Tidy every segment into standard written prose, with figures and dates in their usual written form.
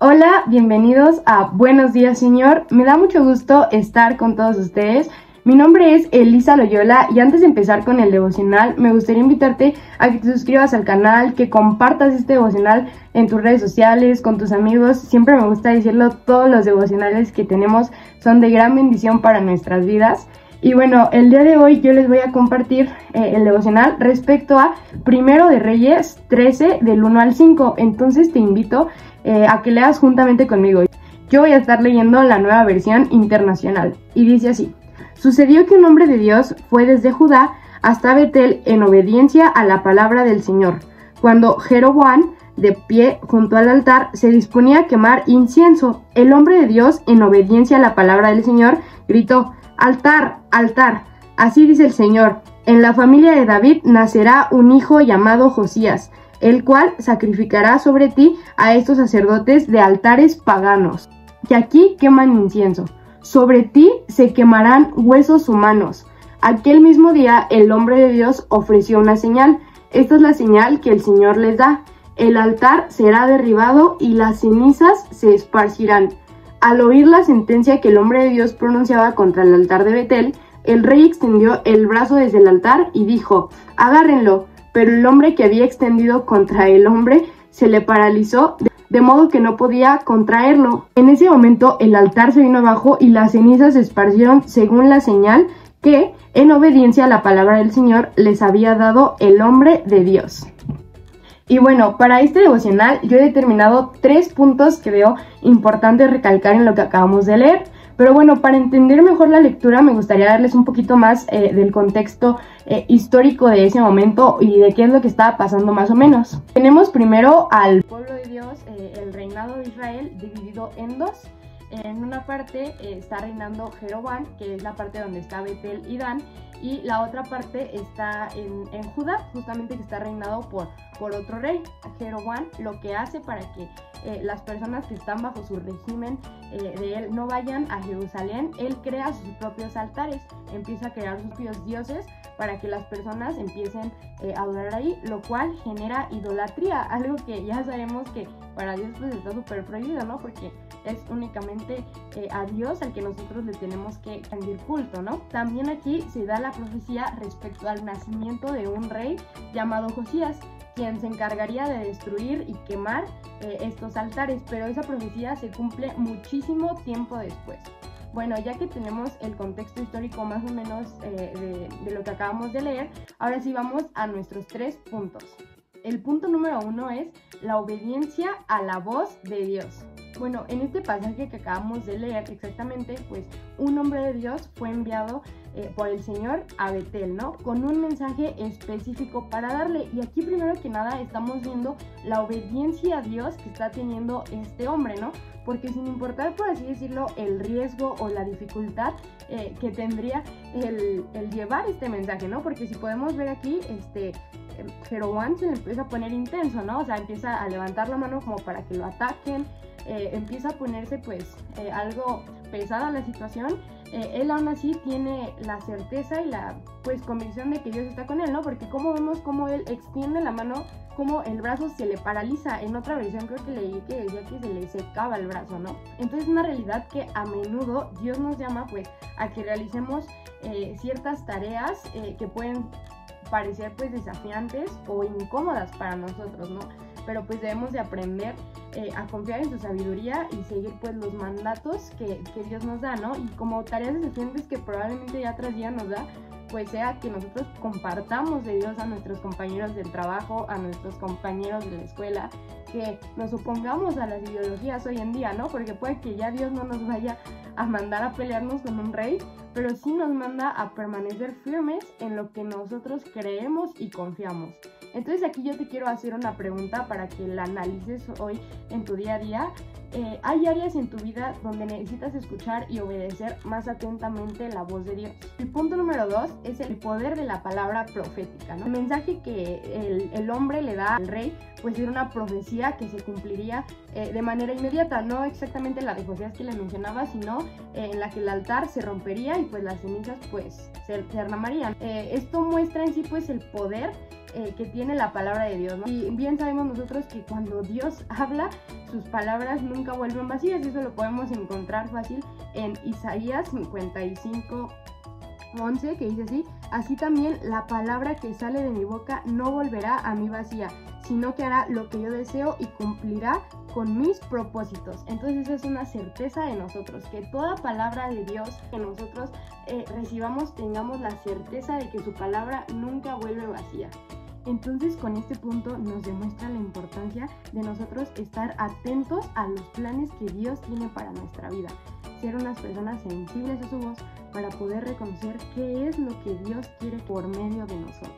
Hola, bienvenidos a Buenos Días, Señor. Me da mucho gusto estar con todos ustedes. Mi nombre es Elisa Loyola y antes de empezar con el devocional, me gustaría invitarte a que te suscribas al canal, que compartas este devocional en tus redes sociales, con tus amigos. Siempre me gusta decirlo, todos los devocionales que tenemos son de gran bendición para nuestras vidas. Y bueno, el día de hoy yo les voy a compartir el devocional respecto a Primero de Reyes 13 del 1 al 5. Entonces te invito a que leas juntamente conmigo. Yo voy a estar leyendo la Nueva Versión Internacional y dice así: Sucedió que un hombre de Dios fue desde Judá hasta Betel en obediencia a la palabra del Señor. Cuando Jeroboam, de pie junto al altar, se disponía a quemar incienso, el hombre de Dios, en obediencia a la palabra del Señor, gritó: ¡Altar, altar! Así dice el Señor: en la familia de David nacerá un hijo llamado Josías, el cual sacrificará sobre ti a estos sacerdotes de altares paganos, que aquí queman incienso. Sobre ti se quemarán huesos humanos. Aquel mismo día el hombre de Dios ofreció una señal. Esta es la señal que el Señor les da: el altar será derribado y las cenizas se esparcirán. Al oír la sentencia que el hombre de Dios pronunciaba contra el altar de Betel, el rey extendió el brazo desde el altar y dijo: agárrenlo. Pero el hombre que había extendido contra el hombre se le paralizó, de modo que no podía contraerlo. En ese momento el altar se vino abajo y las cenizas se esparcieron según la señal que, en obediencia a la palabra del Señor, les había dado el hombre de Dios. Y bueno, para este devocional yo he determinado 3 puntos que veo importantes recalcar en lo que acabamos de leer. Pero bueno, para entender mejor la lectura me gustaría darles un poquito más del contexto histórico de ese momento y de qué es lo que estaba pasando más o menos. Tenemos primero al pueblo de Dios, el reinado de Israel, dividido en dos. En una parte está reinando Jeroboam, que es la parte donde está Betel y Dan, y la otra parte está en Judá, justamente que está reinado por otro rey. Jeroboam lo que hace para que las personas que están bajo su régimen de él no vayan a Jerusalén, él crea sus propios altares, empieza a crear sus propios dioses para que las personas empiecen a adorar ahí, lo cual genera idolatría, algo que ya sabemos que para Dios pues está súper prohibido, ¿no? Porque es únicamente a Dios al que nosotros le tenemos que rendir culto, ¿no? También aquí se da la profecía respecto al nacimiento de un rey llamado Josías, quien se encargaría de destruir y quemar estos altares, pero esa profecía se cumple muchísimo tiempo después. Bueno, ya que tenemos el contexto histórico más o menos de lo que acabamos de leer, ahora sí vamos a nuestros 3 puntos. El punto número 1 es la obediencia a la voz de Dios. Bueno, en este pasaje que acabamos de leer exactamente, pues un hombre de Dios fue enviado por el Señor a Betel, ¿no? Con un mensaje específico para darle. Y aquí primero que nada estamos viendo la obediencia a Dios que está teniendo este hombre, ¿no? Porque sin importar, por así decirlo, el riesgo o la dificultad que tendría el llevar este mensaje, ¿no? Porque si podemos ver aquí, Jeroboam se le empieza a poner intenso, ¿no? O sea, empieza a levantar la mano como para que lo ataquen, empieza a ponerse pues algo pesada la situación. Él aún así tiene la certeza y la pues convicción de que Dios está con él, ¿no? Porque como vemos como él extiende la mano, como el brazo se le paraliza. En otra versión creo que leí que decía que se le secaba el brazo, ¿no? Entonces es una realidad que a menudo Dios nos llama pues a que realicemos ciertas tareas que pueden parecer pues desafiantes o incómodas para nosotros, ¿no? Pero pues debemos de aprender a confiar en su sabiduría y seguir pues los mandatos que Dios nos da, ¿no? Y como tareas desafiantes que probablemente día tras día nos da, pues sea que nosotros compartamos de Dios a nuestros compañeros del trabajo, a nuestros compañeros de la escuela, que nos opongamos a las ideologías hoy en día, ¿no? Porque puede que ya Dios no nos vaya a mandar a pelearnos con un rey, pero sí nos manda a permanecer firmes en lo que nosotros creemos y confiamos. Entonces aquí yo te quiero hacer una pregunta para que la analices hoy en tu día a día. Hay áreas en tu vida donde necesitas escuchar y obedecer más atentamente la voz de Dios. El punto número 2 es el poder de la palabra profética, ¿no? El mensaje que el hombre le da al rey pues era una profecía que se cumpliría de manera inmediata, no exactamente la de Josías que le mencionaba, sino en la que el altar se rompería y pues las cenizas pues se derramarían. Esto muestra en sí pues el poder que tiene la palabra de Dios, ¿no? Y bien sabemos nosotros que cuando Dios habla, sus palabras nunca vuelven vacías, y eso lo podemos encontrar fácil en Isaías 55:11, que dice así: así también la palabra que sale de mi boca no volverá a mí vacía, sino que hará lo que yo deseo y cumplirá con mis propósitos. Entonces esa es una certeza de nosotros, que toda palabra de Dios que nosotros recibamos, tengamos la certeza de que su palabra nunca vuelve vacía. Entonces con este punto nos demuestra la importancia de nosotros estar atentos a los planes que Dios tiene para nuestra vida, ser unas personas sensibles a su voz para poder reconocer qué es lo que Dios quiere por medio de nosotros.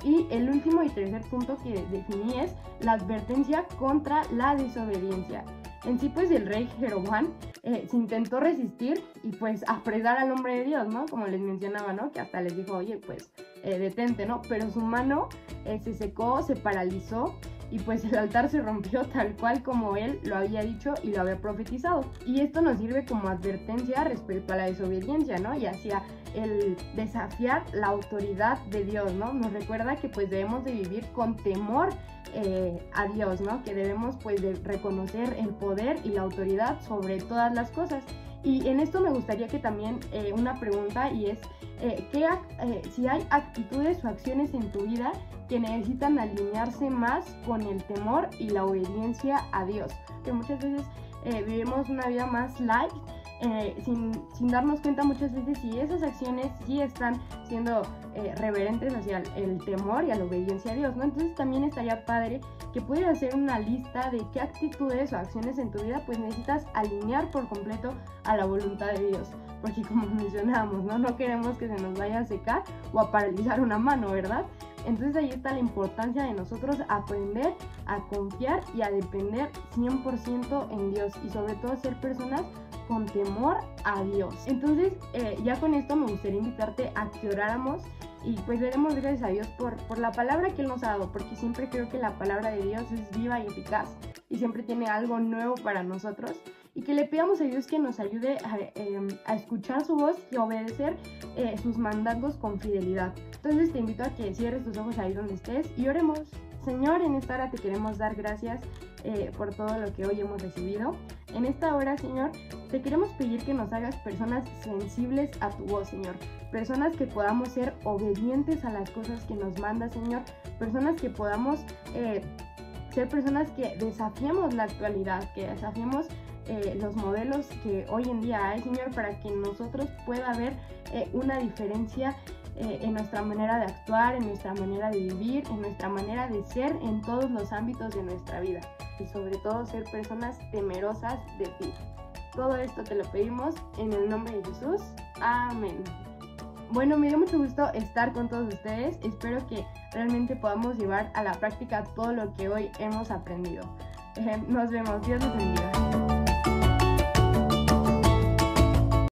Y el último y tercer punto que definí es la advertencia contra la desobediencia. En sí, pues el rey Jeroboam se intentó resistir y pues apresar al hombre de Dios, ¿no? Como les mencionaba, ¿no? Que hasta les dijo, oye, pues detente, ¿no? Pero su mano se secó, se paralizó, y pues el altar se rompió tal cual como él lo había dicho y lo había profetizado. Y esto nos sirve como advertencia respecto a la desobediencia, ¿no? Y hacia el desafiar la autoridad de Dios, ¿no? Nos recuerda que pues debemos de vivir con temor a Dios, ¿no? Que debemos pues de reconocer el poder y la autoridad sobre todas las cosas. Y en esto me gustaría que también una pregunta, y es si hay actitudes o acciones en tu vida que necesitan alinearse más con el temor y la obediencia a Dios, que muchas veces vivimos una vida más light, sin darnos cuenta muchas veces si esas acciones sí están siendo reverentes hacia el temor y a la obediencia a Dios, ¿no? Entonces también estaría padre que pudieras hacer una lista de qué actitudes o acciones en tu vida pues necesitas alinear por completo a la voluntad de Dios, porque como mencionábamos, no queremos que se nos vaya a secar o a paralizar una mano, ¿verdad? Entonces ahí está la importancia de nosotros aprender a confiar y a depender 100% en Dios, y sobre todo ser personas con temor a Dios. Entonces ya con esto me gustaría invitarte a que oráramos y pues le demos gracias a Dios por la palabra que Él nos ha dado, porque siempre creo que la palabra de Dios es viva y eficaz y siempre tiene algo nuevo para nosotros, y que le pidamos a Dios que nos ayude a escuchar su voz y a obedecer sus mandatos con fidelidad. Entonces te invito a que cierres tus ojos ahí donde estés y oremos. Señor, en esta hora te queremos dar gracias por todo lo que hoy hemos recibido. En esta hora, Señor, te queremos pedir que nos hagas personas sensibles a tu voz, Señor. Personas que podamos ser obedientes a las cosas que nos mandas, Señor. Personas que podamos ser personas que desafiemos la actualidad, que desafiemos los modelos que hoy en día hay, Señor, para que en nosotros pueda haber una diferencia en nuestra manera de actuar, en nuestra manera de vivir, en nuestra manera de ser en todos los ámbitos de nuestra vida, y sobre todo ser personas temerosas de ti. Todo esto te lo pedimos en el nombre de Jesús. Amén. Bueno, me dio mucho gusto estar con todos ustedes. Espero que realmente podamos llevar a la práctica todo lo que hoy hemos aprendido. Nos vemos. Dios los bendiga.